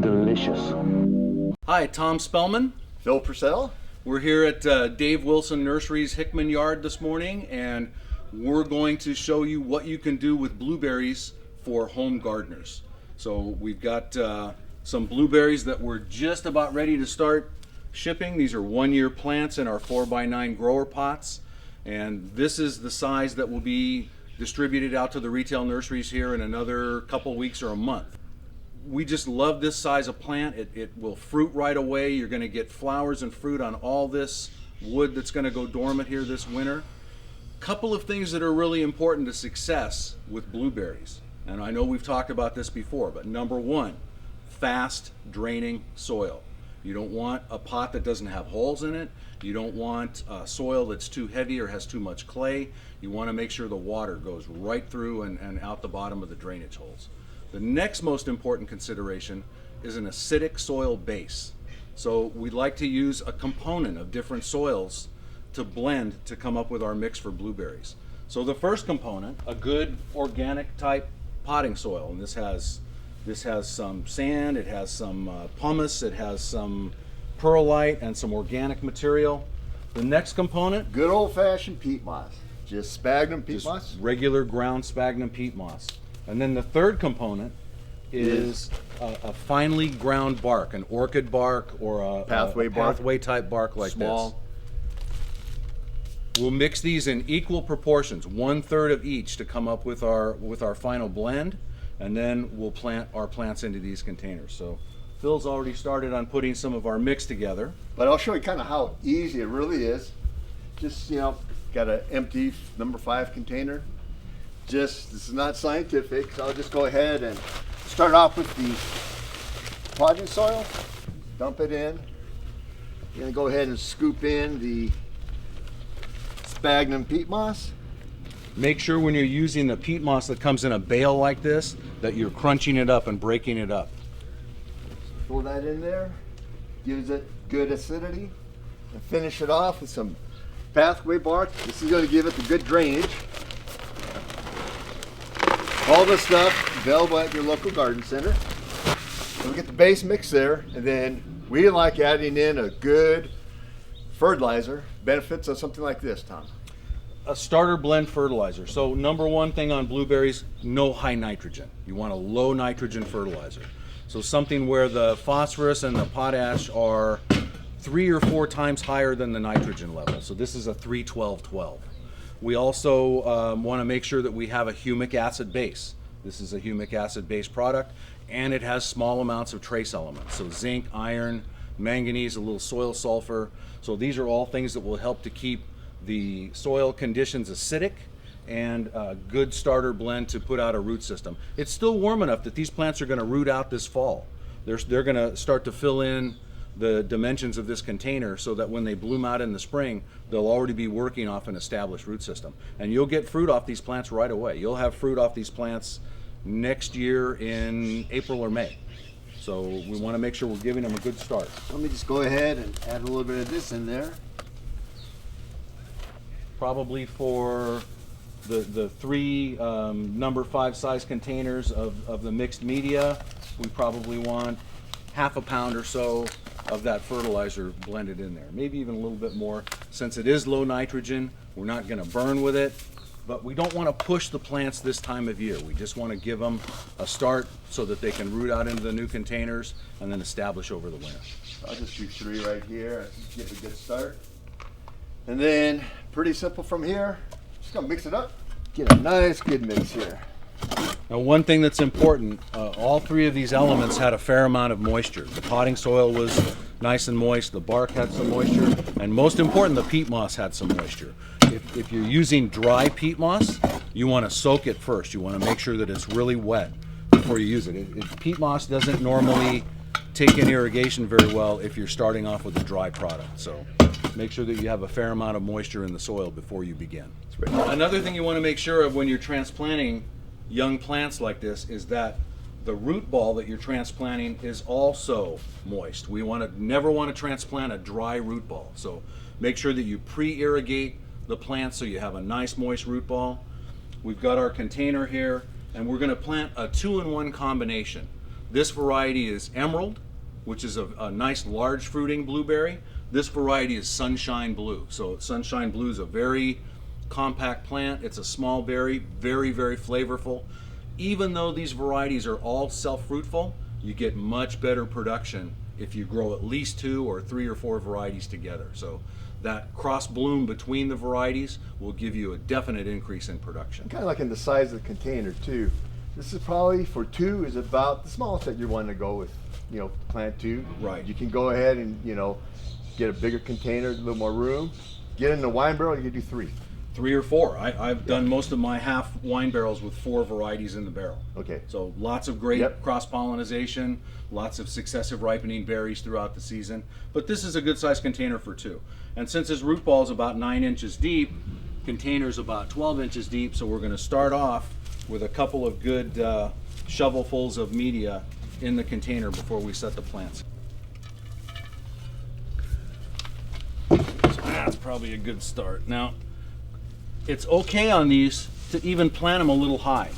Delicious. Hi, Tom Spellman. Phil Pursel. We're here at Dave Wilson Nursery's Hickman Yard this morning, and we're going to show you what you can do with blueberries for home gardeners. So we've got some blueberries that we're just about ready to start shipping. These are 1-year plants in our 4x9 grower pots, and this is the size that will be distributed out to the retail nurseries here in another couple weeks or a month. We just love this size of plant. It will fruit right away. You're going to get flowers and fruit on all this wood that's going to go dormant here this winter. Couple of things that are really important to success with blueberries, and I know we've talked about this before, but number one, fast draining soil. You don't want a pot that doesn't have holes in it. You don't want soil that's too heavy or has too much clay. You want to make sure the water goes right through and out the bottom of the drainage holes. The next most important consideration is an acidic soil base. So we'd like to use a component of different soils to blend to come up with our mix for blueberries. So the first component, a good organic type potting soil, and this has some sand, it has some pumice, it has some perlite and some organic material. The next component, Good old-fashioned peat moss. Just sphagnum peat moss. regular ground sphagnum peat moss. And then the third component is a finely ground bark, an orchid bark or a Pathway bark. pathway type bark like Small. this. We'll mix these in equal proportions, 1/3 of each to come up with our final blend, and then we'll plant our plants into these containers. So Phil's already started on putting some of our mix together. But I'll show you kind of how easy it really is. Just, got an empty number 5 container. This is not scientific, so I'll just go ahead and start off with the potting soil. Dump it in. You're gonna go ahead and scoop in the sphagnum peat moss. Make sure when you're using the peat moss that comes in a bale like this, that you're crunching it up and breaking it up. Throw that in there. Gives it good acidity. And finish it off with some pathway bark. This is gonna give it the good drainage. All this stuff available at your local garden center. So we get the base mix there, and then we like adding in a good fertilizer. Benefits of something like this, Tom. A starter blend fertilizer. So number one thing on blueberries, no high nitrogen. You want a low nitrogen fertilizer. So something where the phosphorus and the potash are 3 or 4 times higher than the nitrogen level. So this is a 3-12-12. We also want to make sure that we have a humic acid base. This is a humic acid based product, and it has small amounts of trace elements. So zinc, iron, manganese, a little soil sulfur. So these are all things that will help to keep the soil conditions acidic and a good starter blend to put out a root system. It's still warm enough that these plants are going to root out this fall. They're going to start to fill in the dimensions of this container so that when they bloom out in the spring, they'll already be working off an established root system. And you'll get fruit off these plants right away. You'll have fruit off these plants next year in April or May. So we want to make sure we're giving them a good start. Let me just go ahead and add a little bit of this in there. Probably for the 3 number 5 size containers of the mixed media, we probably want half a pound or so of that fertilizer blended in there. Maybe even a little bit more. Since it is low nitrogen, we're not going to burn with it, but we don't want to push the plants this time of year. We just want to give them a start so that they can root out into the new containers and then establish over the winter. I'll just do 3 right here, give it a good start. And then, pretty simple from here, just gonna mix it up. Get a nice good mix here. Now, one thing that's important, all 3 of these elements had a fair amount of moisture. The potting soil was nice and moist, the bark had some moisture, and most important, the peat moss had some moisture. If you're using dry peat moss, you want to soak it first. You want to make sure that it's really wet before you use it. Peat moss doesn't normally take in irrigation very well if you're starting off with a dry product. So make sure that you have a fair amount of moisture in the soil before you begin. Another thing you want to make sure of when you're transplanting young plants like this is that the root ball that you're transplanting is also moist. We never want to transplant a dry root ball. So make sure that you pre-irrigate the plants so you have a nice moist root ball. We've got our container here, and we're going to plant a 2-in-1 combination. This variety is Emerald, which is a nice large fruiting blueberry. This variety is Sunshine Blue. So Sunshine Blue is a very compact plant. It's a small berry, very, very flavorful. Even though these varieties are all self-fruitful, you get much better production if you grow at least 2 or 3 or 4 varieties together. So that cross bloom between the varieties will give you a definite increase in production. Kind of like in the size of the container too. This is probably for 2 is about the smallest that you want to go with, you know, plant 2. Right. You can go ahead and, you know, get a bigger container, a little more room. Get in the wine barrel, you can do 3. 3 or 4. I've done most of my half wine barrels with 4 varieties in the barrel. Okay. So lots of great Yep. cross-pollination, lots of successive ripening berries throughout the season. But this is a good size container for 2. And since his root ball is about 9 inches deep, container's about 12 inches deep, so we're going to start off with a couple of good shovelfuls of media in the container before we set the plants. So that's probably a good start. Now, it's okay on these to even plant them a little high.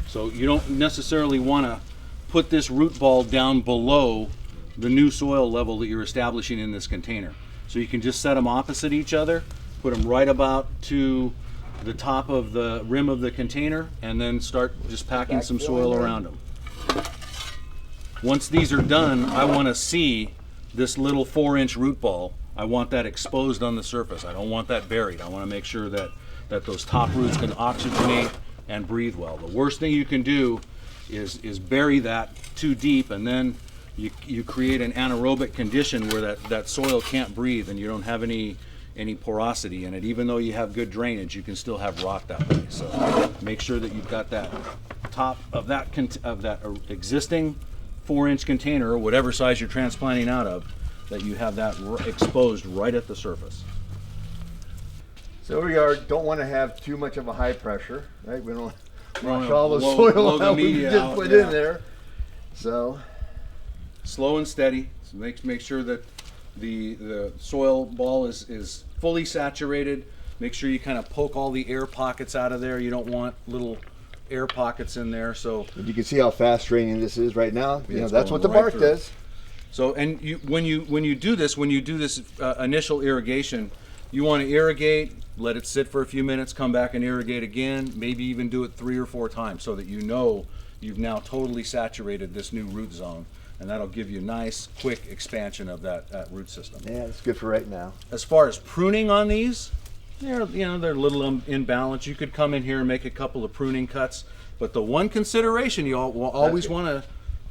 So you don't necessarily want to put this root ball down below the new soil level that you're establishing in this container. So you can just set them opposite each other, put them right about to the top of the rim of the container, and then start just packing some soil around them. Once these are done, I want to see this little 4-inch root ball. I want that exposed on the surface. I don't want that buried. I want to make sure that those top roots can oxygenate and breathe well. The worst thing you can do is bury that too deep, and then you create an anaerobic condition where that soil can't breathe and you don't have any porosity in it. Even though you have good drainage, you can still have rot that way. So make sure that you've got that top of that existing 4-inch container, or whatever size you're transplanting out of, that you have that exposed right at the surface. So we don't want to have too much of a high pressure, right? We don't wanna wash all the blow soil the out we media just out, put yeah. in there. So Slow and steady. So make sure that the soil ball is fully saturated. Make sure you kind of poke all the air pockets out of there. You don't want little air pockets in there. So you can see how fast draining this is right now. You know, it's that's going what the right bark through. does. So, and when you do this initial irrigation, you want to irrigate, let it sit for a few minutes, come back and irrigate again, maybe even do it 3 or 4 times so that you know you've now totally saturated this new root zone, and that'll give you nice, quick expansion of that root system. Yeah, it's good for right now. As far as pruning on these, they're a little imbalance. You could come in here and make a couple of pruning cuts, but the one consideration you always want to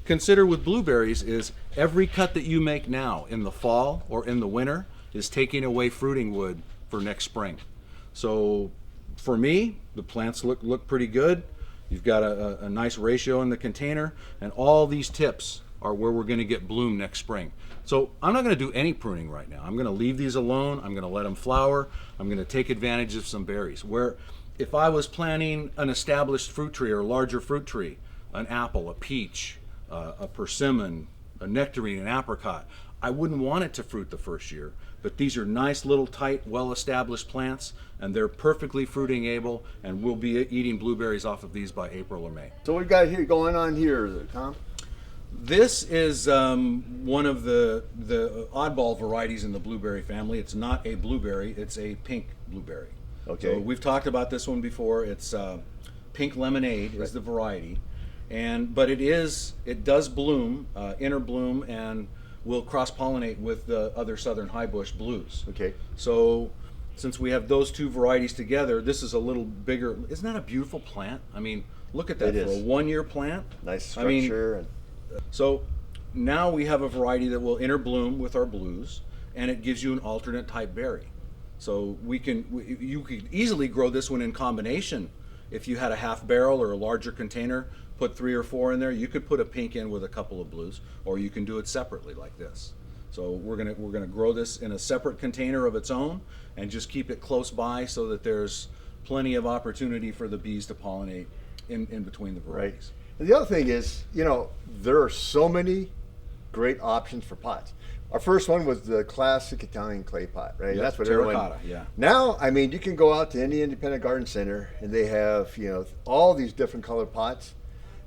consider with blueberries is every cut that you make now in the fall or in the winter is taking away fruiting wood for next spring. So for me, the plants look pretty good. You've got a nice ratio in the container, and all these tips are where we're going to get bloom next spring. So I'm not going to do any pruning right now. I'm going to leave these alone. I'm going to let them flower. I'm going to take advantage of some berries. Where if I was planting an established fruit tree or larger fruit tree, an apple, a peach, a persimmon, a nectarine, an apricot, I wouldn't want it to fruit the first year. But these are nice little tight, well-established plants, and they're perfectly fruiting able, and we'll be eating blueberries off of these by April or May. So what we got here going on here, Tom? This is one of the oddball varieties in the blueberry family. It's not a blueberry, it's a pink blueberry. Okay. So we've talked about this one before. It's pink lemonade is the variety, but it does bloom, inner bloom, and will cross-pollinate with the other southern highbush blues. Okay. So since we have those 2 varieties together, this is a little bigger. Isn't that a beautiful plant? I mean, look at that It for is. a 1-year plant. Nice structure. So now we have a variety that will interbloom with our blues, and it gives you an alternate type berry. So you could easily grow this one in combination. If you had a half barrel or a larger container, put 3 or 4 in there. You could put a pink in with a couple of blues, or you can do it separately like this. So we're gonna grow this in a separate container of its own, and just keep it close by so that there's plenty of opportunity for the bees to pollinate in between the varieties. And the other thing is, you know, there are so many great options for pots. Our first one was the classic Italian clay pot, right? Yep, That's what terracotta, everyone. yeah. Now, I mean, you can go out to any independent garden center, and they have, you know, all these different colored pots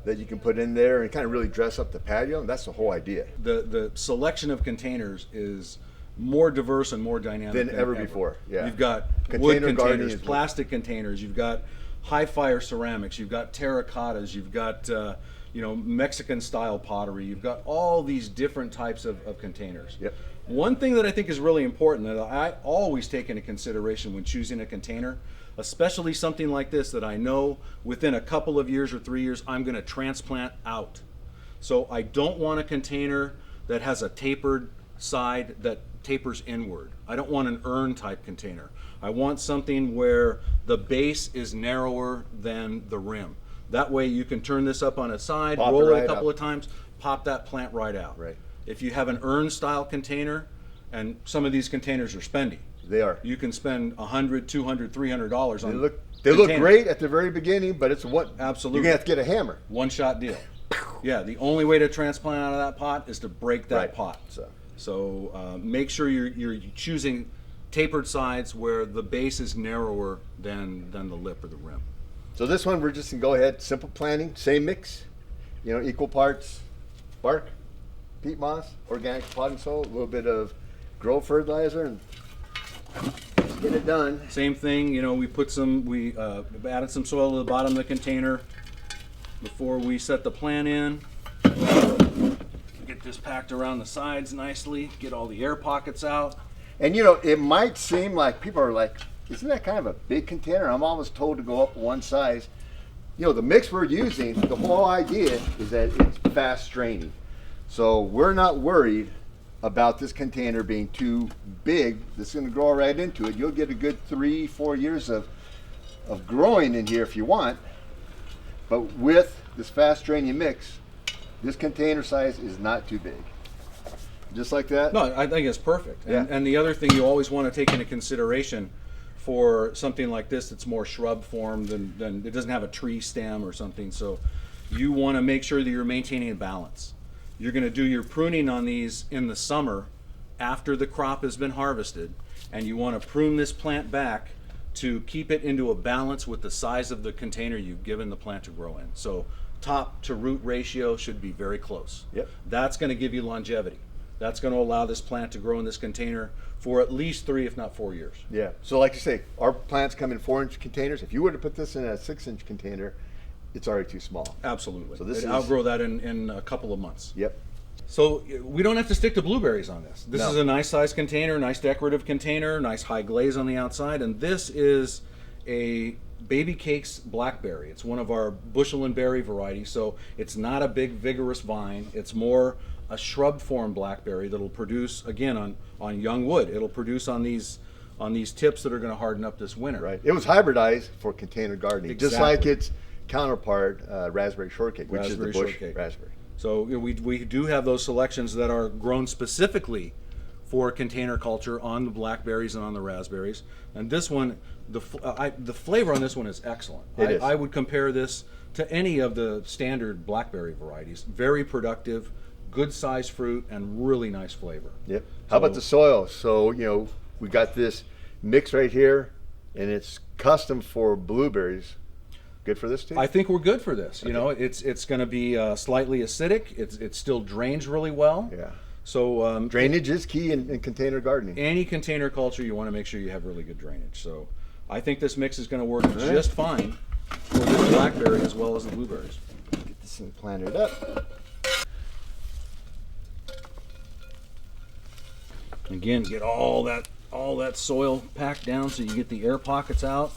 that you can put in there and kind of really dress up the patio. And that's the whole idea. The selection of containers is more diverse and more dynamic Than ever before, yeah. You've got Container wood gardening containers, is- plastic containers, you've got high fire ceramics, you've got terracottas, you've got you know, Mexican style pottery, you've got all these different types of containers. Yep. One thing that I think is really important that I always take into consideration when choosing a container, especially something like this that I know within a couple of years or 3 years I'm going to transplant out. So I don't want a container that has a tapered side that tapers inward. I don't want an urn type container. I want something where the base is narrower than the rim. That way you can turn this up on its side, Pop it roll it right a couple up. of times, pop that plant right out. Right. If you have an urn style container, and some of these containers are spendy, They are. you can spend $100, $200, $300 on They look containers. great at the very beginning, but it's what Absolutely. you're gonna have to get a hammer. One shot deal. Yeah, the only way to transplant out of that pot is to break that Right. pot. So Make sure you're choosing tapered sides where the base is narrower than the lip or the rim. So this one we're just gonna go ahead, simple planting, same mix, you know, equal parts bark, peat moss, organic potting soil, a little bit of grow fertilizer, and get it done. Same thing, you know, we added some soil to the bottom of the container before we set the plant in. Get this packed around the sides nicely, get all the air pockets out. And you know, it might seem like people are like, isn't that kind of a big container? I'm always told to go up one size. You know, the mix we're using, the whole idea is that it's fast draining. So we're not worried about this container being too big. It's going to grow right into it. You'll get a good 3-4 years of growing in here if you want. But with this fast draining mix, this container size is not too big. Just like that. No, I think it's perfect. Yeah. And the other thing you always want to take into consideration for something like this that's more shrub form than it doesn't have a tree stem or something. So you want to make sure that you're maintaining a balance. You're going to do your pruning on these in the summer after the crop has been harvested, and you want to prune this plant back to keep it into a balance with the size of the container you've given the plant to grow in. So top to root ratio should be very close. Yep. That's going to give you longevity. That's going to allow this plant to grow in this container for at least 3, if not 4 years. Yeah. So like you say, our plants come in 4-inch containers. If you were to put this in a 6-inch container, it's already too small. Absolutely. So this It'd is- outgrow that in a couple of months. Yep. So we don't have to stick to blueberries on this. This No. is a nice size container, nice decorative container, nice high glaze on the outside, and this is a Baby Cakes Blackberry. It's one of our Bushel and Berry varieties, so it's not a big vigorous vine. It's more a shrub form blackberry that'll produce again on young wood. It'll produce on these tips that are going to harden up this winter. Right. It was hybridized for container gardening, just Exactly. like its counterpart, raspberry shortcake, which Raspberry is the Bush shortcake. raspberry. So we do have those selections that are grown specifically for container culture on the blackberries and on the raspberries. And this one, the flavor on this one is excellent. It is. I would compare this to any of the standard blackberry varieties. Very productive, good size fruit, and really nice flavor. Yep. How about the soil? So, you know, we got this mix right here, and it's custom for blueberries. Good for this too? I think we're good for this. You know, it's going to be slightly acidic. It still drains really well. Yeah. So Drainage is key in container gardening. any container culture, you want to make sure you have really good drainage. So I think this mix is going to work just fine for this blackberry as well as the blueberries. Get this thing planted up. Again, get all that soil packed down so you get the air pockets out.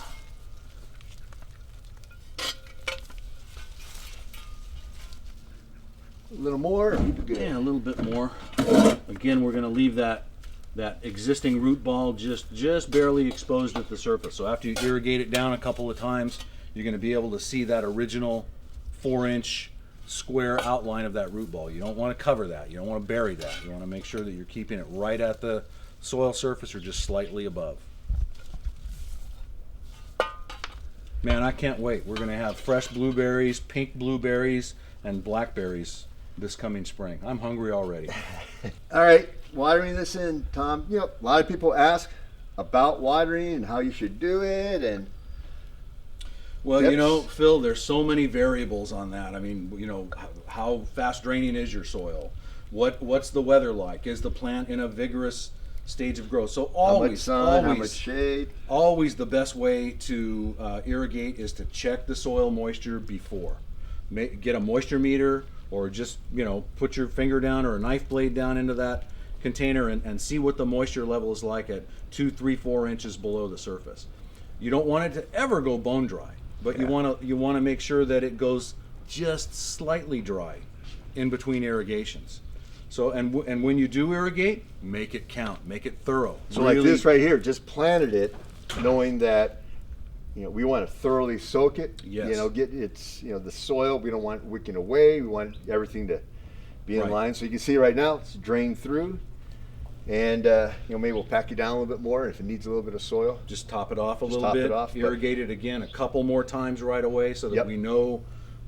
A little more. Good. Yeah, a little bit more. Again, we're going to leave that existing root ball just barely exposed at the surface. So after you irrigate it down a couple of times, you're going to be able to see that original 4-inch square outline of that root ball. You don't want to cover that. You don't want to bury that. You want to make sure that you're keeping it right at the soil surface or just slightly above. Man, I can't wait. We're going to have fresh blueberries, pink blueberries, and blackberries this coming spring. I'm hungry already. All right, watering this in, Tom. You know, a lot of people ask about watering and how you should do it, and Well, tips. you know, Phil, there's so many variables on that. I mean, you know, how fast draining is your soil? What's the weather like? Is the plant in a vigorous stage of growth? So how much always, sun, how much shade. always the best way to irrigate is to check the soil moisture before. Get a moisture meter, or just, you know, put your finger down or a knife blade down into that container and see what the moisture level is like at 2, 3, 4 inches below the surface. You don't want it to ever go bone dry, but you want to make sure that it goes just slightly dry in between irrigations. So and when you do irrigate, make it count, make it thorough. So like this right here, just planted it, knowing that, you know, we want to thoroughly soak it. Yes. You know, get its, you know, the soil. We don't want it wicking away. We want everything to be in Right. line. So you can see right now it's drained through, and you know, maybe we'll pack it down a little bit more if it needs a little bit of soil. Just top it off a Just little top bit, it off, but- irrigate it again a couple more times right away so that Yep. we know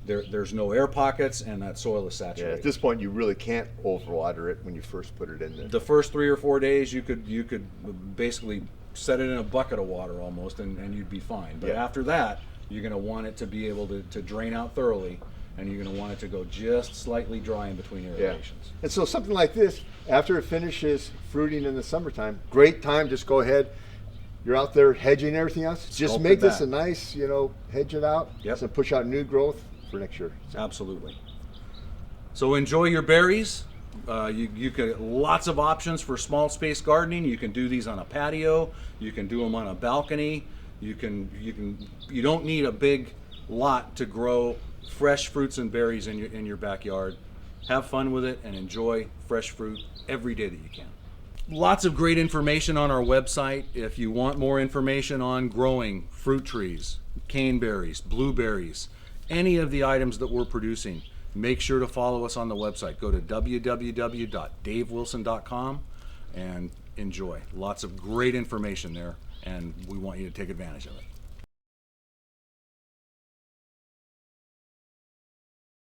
there's no air pockets and that soil is Yeah, saturated. at this point, you really can't overwater it when you first put it in there. The first 3 or 4 days you could basically set it in a bucket of water almost and you'd be fine. But Yeah. after that, you're going to want it to be able to drain out thoroughly, and you're going to want it to go just slightly dry in between Yeah. irrigations. And so something like this, after it finishes fruiting in the summertime, great time. Just go ahead. You're out there hedging everything else. Just Sculpt make it this back. a nice, you know, hedge it out. Yep. So push out new growth for next year. Absolutely. So enjoy your berries. You could lots of options for small space gardening. You can do these on a patio. You can do them on a balcony. You don't need a big lot to grow fresh fruits and berries in your backyard. Have fun with it and enjoy fresh fruit every day that you can. Lots of great information on our website. If you want more information on growing fruit trees, caneberries, blueberries, any of the items that we're producing, make sure to follow us on the website. Go to www.davewilson.com and enjoy. Lots of great information there, and we want you to take advantage of it.